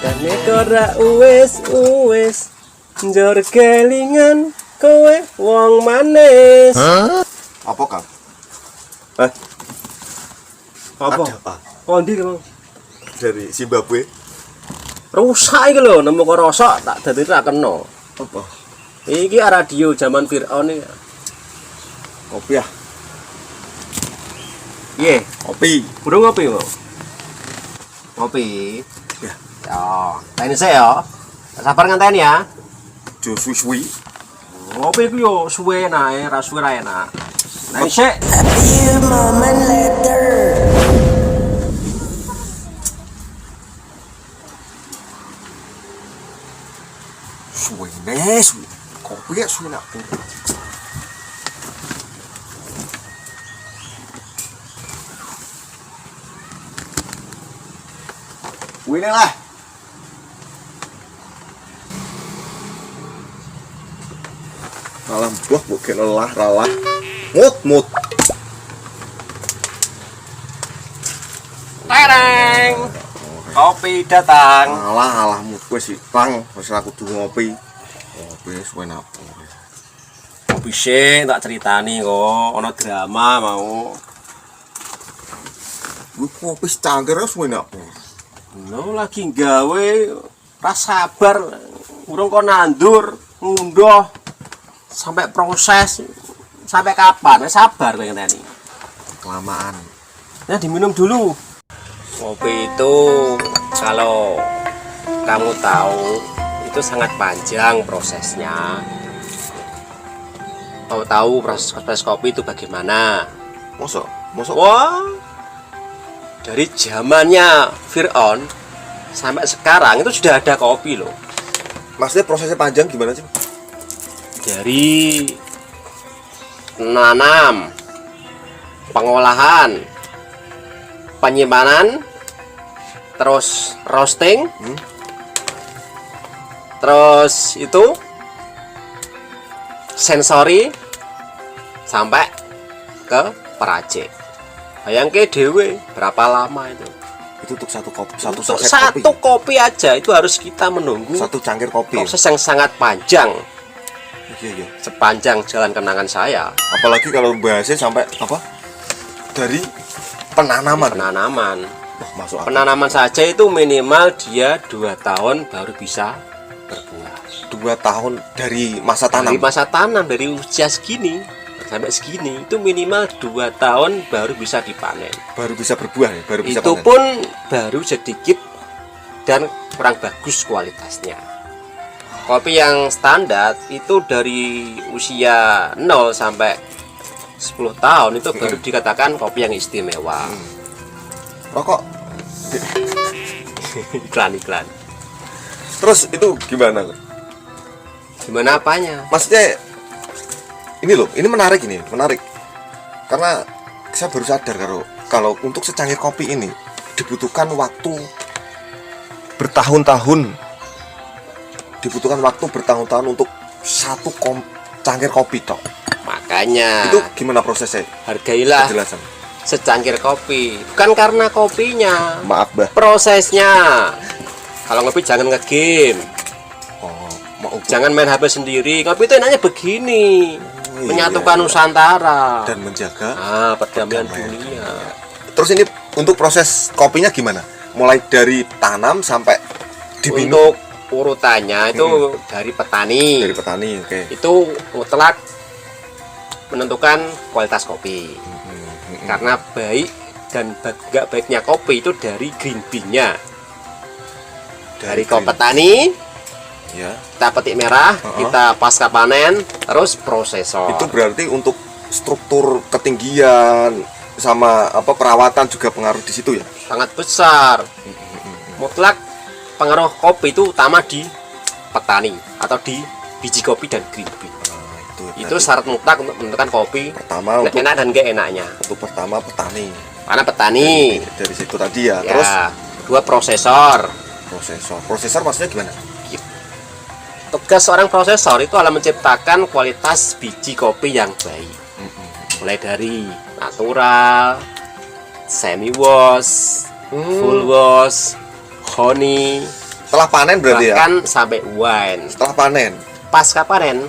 Nek ora uwes njur kelingan kowe wong manis. Apa, Kang? Apa? Ada apa? Kondi lho. Dari Zimbabwe. Rusak iki lho, nemu kok rosok tak dadi ra kena. Apa? Iki radio zaman Fir'aun iki. Kopi ya? Piye? Kopi. Burung ngopi kok. Ngopi. Ya. Ya, tani saya ya. Sabar ngenteni ya. Jo suwi-suwi. Ngopi ku yo suwe enak, ra suwe ra enak. Tani sik. Suwi nes. Kopi ya suwi nak. Wine lah. Alam buah bukan lelah ralah. Mut. Tereng. Kopi datang. Alah mut gue sih tang. Wis aku kudu ngopi. Kopi suwe napa. Kopi sik tak ceritani kok, ana drama mau. Gue kopi secangkir suwe napa. No lagi gawe ra sabar urung kok nandur, ngunduh sampai proses sampai kapan? Sabar kowe ngenteni. Kelamaan. Nah, diminum dulu. Kopi itu kalau kamu tahu itu sangat panjang prosesnya. Kamu tahu proses kopi itu bagaimana? Mosok. Wah, dari zamannya Fir'aun sampai sekarang itu sudah ada kopi loh. Maksudnya prosesnya panjang gimana sih? Dari menanam, pengolahan, penyimpanan, terus roasting, terus itu sensori sampai ke peracik. Bayangke dewe berapa lama itu? Itu untuk satu kopi, Untuk saset satu kopi aja itu harus kita menunggu satu cangkir kopi. proses yang sangat panjang. Iya. Sepanjang jalan kenangan saya. Apalagi kalau bahasnya sampai apa? Dari penanaman. Wah, masuk akal. Penanaman saja itu minimal dia 2 tahun baru bisa berbuah. 2 tahun dari masa tanam. Dari masa tanam, dari usia segini sampai segini itu minimal 2 tahun baru bisa dipanen. Baru bisa berbuah ya, baru bisa Itu panen. pun baru sedikit dan kurang bagus kualitasnya. Kopi yang standar itu dari usia 0 sampai 10 tahun itu baru dikatakan kopi yang istimewa. Rokok. Iklan. Terus itu gimana? Gimana apanya? Maksudnya ini loh, ini menarik. Karena saya baru sadar kalau untuk secangkir kopi ini dibutuhkan waktu bertahun-tahun. Untuk satu cangkir kopi toh. Makanya Itu gimana prosesnya? hargailah Penjelasan. secangkir kopi, bukan karena kopinya, Maaf, Bah. prosesnya. Kalau ngopi jangan nge-game, Oh, mau jangan main HP sendiri. Kopi itu enaknya begini, iya, menyatukan iya. Nusantara Dan menjaga. perdamaian perdamaian dunia. Terus ini untuk proses kopinya gimana? Mulai dari tanam sampai diminum Untuk urutannya itu dari petani. dari petani, oke. Itu mutlak menentukan kualitas kopi. Karena baik dan enggak baiknya kopi itu dari green bean-nya. Dari green. petani, Ya. kita petik merah, kita pasca panen, terus prosesor. Itu berarti untuk struktur ketinggian sama apa perawatan juga pengaruh di situ ya? Sangat besar. Mutlak pengaruh kopi itu utama di petani atau di biji kopi dan green bean. Itu syarat mutlak untuk menentukan kopi pertama untuk enak dan gak enaknya. pertama petani. Karena petani, Dari situ tadi ya. ya, Terus kedua prosesor. prosesor maksudnya gimana? Tugas seorang prosesor itu adalah menciptakan kualitas biji kopi yang baik. Mulai dari natural, semi wash, full wash, honey, Setelah panen berarti ya? Bahkan sampai wine. Setelah panen. Pasca panen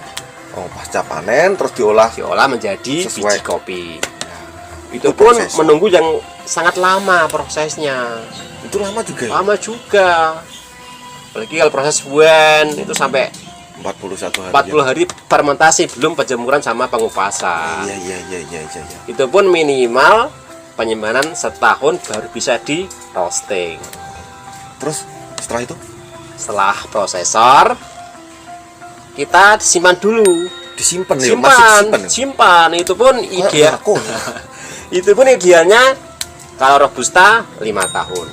Oh, pasca panen terus diolah menjadi sesuai. biji kopi. Itu Itu pun proses. menunggu yang sangat lama prosesnya. Itu lama juga ya? Lama juga. Apalagi kalau proses wine itu sampai 41 hari. 40 hari fermentasi, belum penjemuran sama pengupasan. Iya. Itu pun minimal penyimpanan setahun baru bisa di roasting. Terus setelah itu Setelah prosesor kita simpan dulu. disimpan ya, masih disimpan. Ya? Simpan. Itu pun ideal. Aku Itu pun idealnya kalau robusta 5 tahun.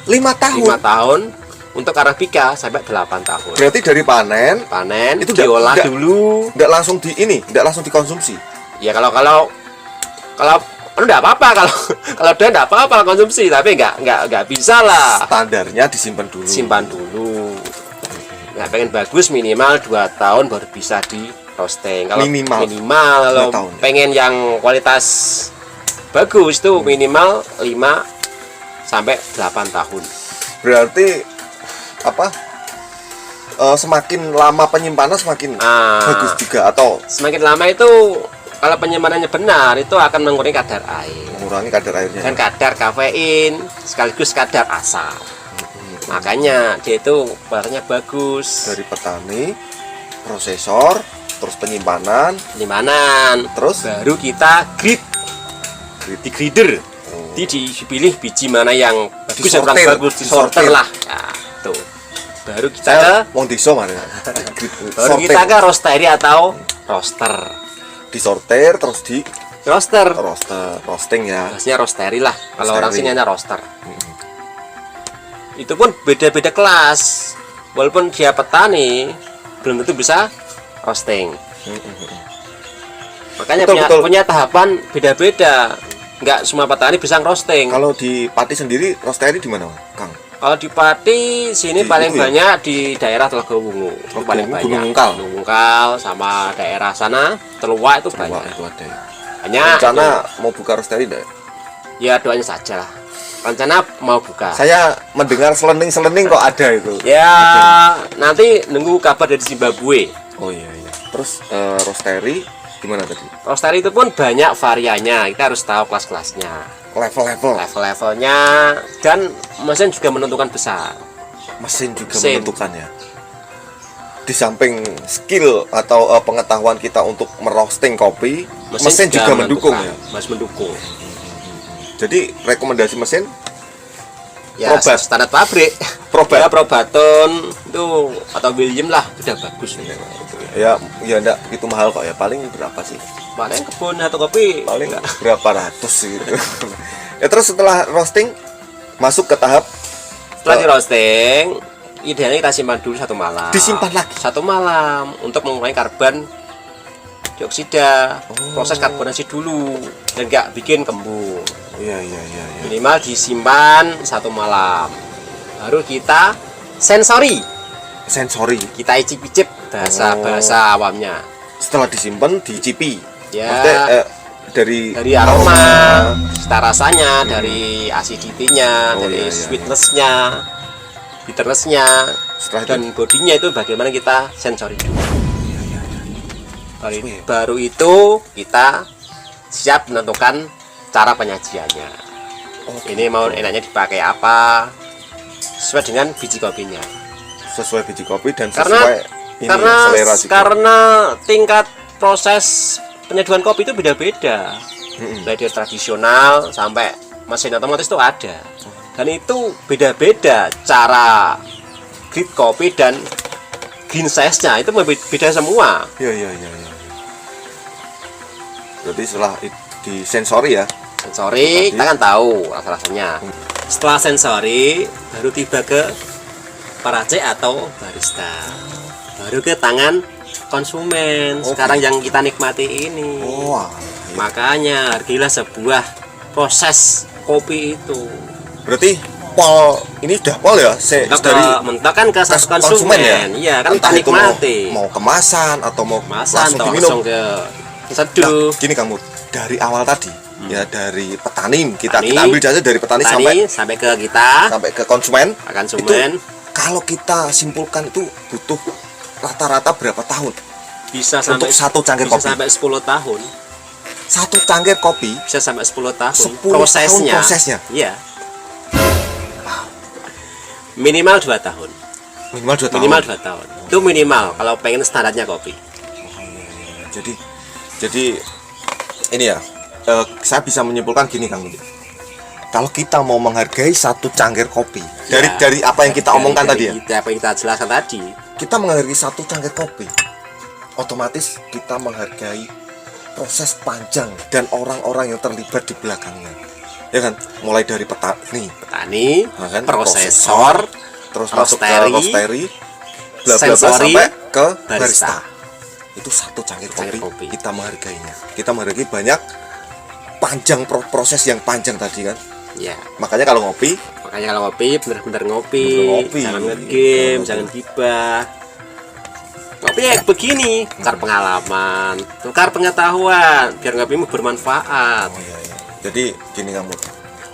5 tahun. 5 tahun untuk arabica sampai 8 tahun. Berarti dari panen Panen itu itu diolah nggak- dulu. enggak langsung enggak langsung dikonsumsi. Ya kalau enggak apa-apa kalau dia enggak apa-apa konsumsi, tapi enggak bisa lah. Standarnya disimpan dulu. Simpan dulu. Nah, pengen bagus minimal 2 tahun baru bisa di roasting. Kalau Minimal kalau 2 tahun. pengen yang kualitas bagus tuh minimal 5 sampai 8 tahun. Berarti apa? Semakin lama penyimpanan semakin bagus juga, atau Semakin lama itu kalau penyimpanannya benar itu akan mengurangi kadar air mengurangi kadar airnya. dan kadar kafein sekaligus kadar asam. Makanya dia itu barangnya bagus. Dari petani, prosesor, terus penyimpanan, Penyimpanan, terus baru kita di grinder. Oh. Dipilih biji mana yang bagus yang kurang Disortir. bagus, disorter lah. Nah, tuh. Baru kita ke mau diso mana? baru kita ke roastery atau roaster. Disortir terus di roasting ya. Bahasanya roastery lah. Kalau Roastery. orang sini hanya roaster. Itu pun beda-beda kelas. Walaupun dia petani, belum tentu bisa roasting. Makanya Betul. punya tahapan beda-beda. Nggak semua petani bisa roasting. Kalau di Pati sendiri roastery di mana, Kang? Kalau di Pati sini Di paling itu ya? banyak di daerah Telogowungu. Itu paling Gunung banyak. Ungkal. Gunung Ungkal sama daerah sana Teluak itu Wah, banyak. itu ada ya. Banyak. Rencana mau buka roastery enggak? Ya doanya saja lah. Rencana mau buka. Saya mendengar selening kok ada itu. Ya nanti nunggu kabar dari Zimbabwe. Oh iya. Terus roastery gimana tadi? Roastery itu pun banyak variannya. Kita harus tahu kelas-kelasnya, Level-level. level-levelnya, dan mesin juga menentukan besar. Mesin juga Mesin. menentukan ya. Di samping skill atau pengetahuan kita untuk meroasting kopi, mesin juga mendukung ya. Mas mendukung. Jadi rekomendasi mesin Ya Probat. standar pabrik. Probat. Ya, Probaton itu atau William lah sudah bagus. ya enggak itu mahal kok ya. Paling berapa sih? Paling kebun atau kopi Paling berapa ratus gitu. Ya terus setelah roasting masuk ke tahap setelah di roasting idealnya kita simpan dulu 1 malam. Disimpan lagi? 1 malam untuk mengurangi karbon dioksida. Proses karbonasi dulu dan nggak bikin kembung. Iya. Minimal disimpan 1 malam, baru kita sensori, kita icip-icip bahasa awamnya Setelah disimpan dicipi. ya. Maksudnya dari aroma, cita rasanya, dari acidity-nya, Oh, dari iya. sweetness-nya, bitterness-nya, Setelah dan bodinya itu bagaimana kita sensori dulu. Baru itu kita siap menentukan cara penyajiannya. Ini mau enaknya dipakai apa sesuai dengan biji kopinya. sesuai biji kopi dan Karena sesuai selera juga. karena tingkat proses penyeduhan kopi itu beda-beda. Mulai dari tradisional sampai mesin otomatis itu ada. Dan itu beda-beda cara grit kopi dan green size-nya itu beda semua. Iya. Berarti setelah di sensori ya. Sensori kita kan tahu rasa-rasanya. Setelah sensori baru tiba ke peracik atau barista, baru ke tangan konsumen. Sekarang yang kita nikmati ini. Wah. Makanya hargailah sebuah proses kopi itu. Berarti pol ini sudah pol ya. Dari Mentok kan ke satu konsumen ya. Iya kan Entah kita itu nikmati. mau kemasan atau mau Masan langsung atau diminum. langsung ke seduh. Nah, gini kamu dari awal tadi ya, dari petani kita Petani. ambil jasa dari petani Tani sampai ke kita, sampai ke konsumen. konsumen. kalau kita simpulkan itu butuh rata-rata berapa tahun Bisa sampai untuk satu cangkir bisa kopi? sampai 10 tahun. Satu cangkir kopi Bisa sampai 10 tahun 10 prosesnya. tahun prosesnya. Iya. Minimal 2 tahun. minimal 2 tahun. Minimal 2 tahun. Itu minimal kalau pengen standarnya kopi. Jadi ini ya, saya bisa menyimpulkan gini Kang Budi. Kalau kita mau menghargai satu cangkir kopi Ya, dari apa yang kita omongkan tadi ya, Apa yang kita jelaskan tadi. kita menghargai satu cangkir kopi, otomatis kita menghargai proses panjang dan orang-orang yang terlibat di belakangnya, ya kan? Mulai dari petani, Petani, ya kan? prosesor, terus masuk ke roastery, roastery, bla bla bla sensory, sampai ke barista. barista. Itu satu cangkir Cangkir kopi, kopi. kita menghargainya. Kita menghargai banyak panjang proses yang panjang tadi kan. Ya. Makanya kalau ngopi, Makanya kalau ngopi bener-bener ngopi, Bener ngopi. jangan ngegame, Ngopi. jangan gibah. Ngopi ya begini, tukar pengalaman, tukar pengetahuan, biar ngopimu bermanfaat. oh iya, iya. Jadi gini kamu.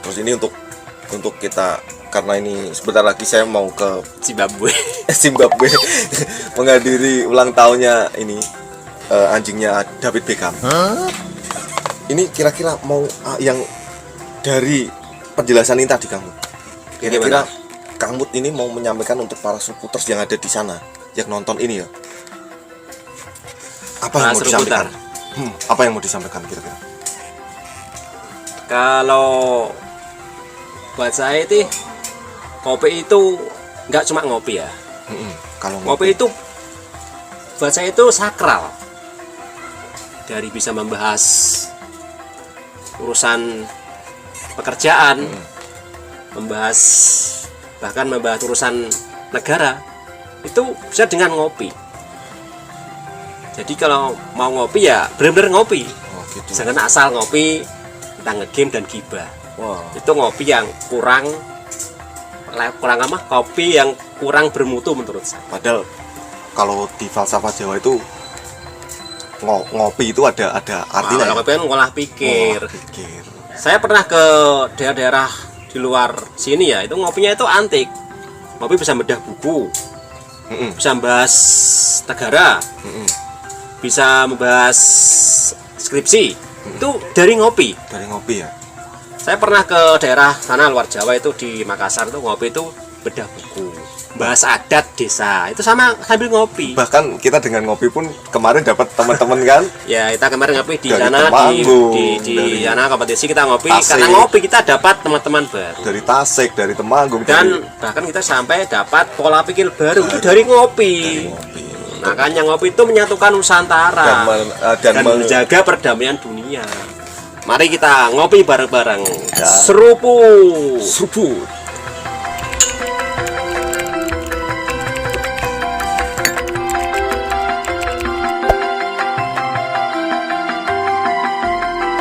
Terus ini untuk kita, karena ini sebentar lagi saya mau ke Zimbabwe. Zimbabwe menghadiri ulang tahunnya ini anjingnya David Beckham. Ini kira-kira mau yang dari penjelasan ini tadi kamu, kira-kira kamu ini mau menyampaikan untuk para supporters yang ada di sana yang nonton ini ya, apa yang Para mau disampaikan? supporter. Apa yang mau disampaikan kira-kira? Kalau buat saya itu kopi itu nggak cuma ngopi ya. Kalau Ngopi itu buat saya itu sakral. Dari bisa membahas urusan pekerjaan, bahkan membahas urusan negara, itu bisa dengan ngopi. Jadi kalau mau ngopi ya benar-benar ngopi. oh, gitu. Jangan asal ngopi tentang ngegame dan gibah. Wah, Itu ngopi yang kurang apa? Kopi yang kurang bermutu menurut saya. padahal kalau di falsafah Jawa itu ngopi itu ada artinya. Kalau kopi kan ngolah pikir. Pikir. Saya pernah ke daerah-daerah di luar sini ya, itu ngopinya itu antik. Ngopi bisa bedah buku, bisa membahas negara, bisa membahas skripsi. Itu dari ngopi. Dari ngopi ya. Saya pernah ke daerah sana luar Jawa itu di Makassar tuh ngopi itu bedah buku, bahas adat desa. Itu sama sambil ngopi. Bahkan kita dengan ngopi pun kemarin dapat teman-teman kan Ya, kita kemarin ngopi di Dari sana Temanggung, di dari sana kompetisi kita ngopi. Tasik. Karena ngopi kita dapat teman-teman baru. dari Tasik, dari Temanggung, Dan bahkan kita sampai dapat pola pikir baru itu dari ngopi. dari ngopi. Makanya ngopi itu menyatukan Nusantara Dan dan menjaga perdamaian dunia. Mari kita ngopi bareng-bareng. Ya. Seruput. Seruput.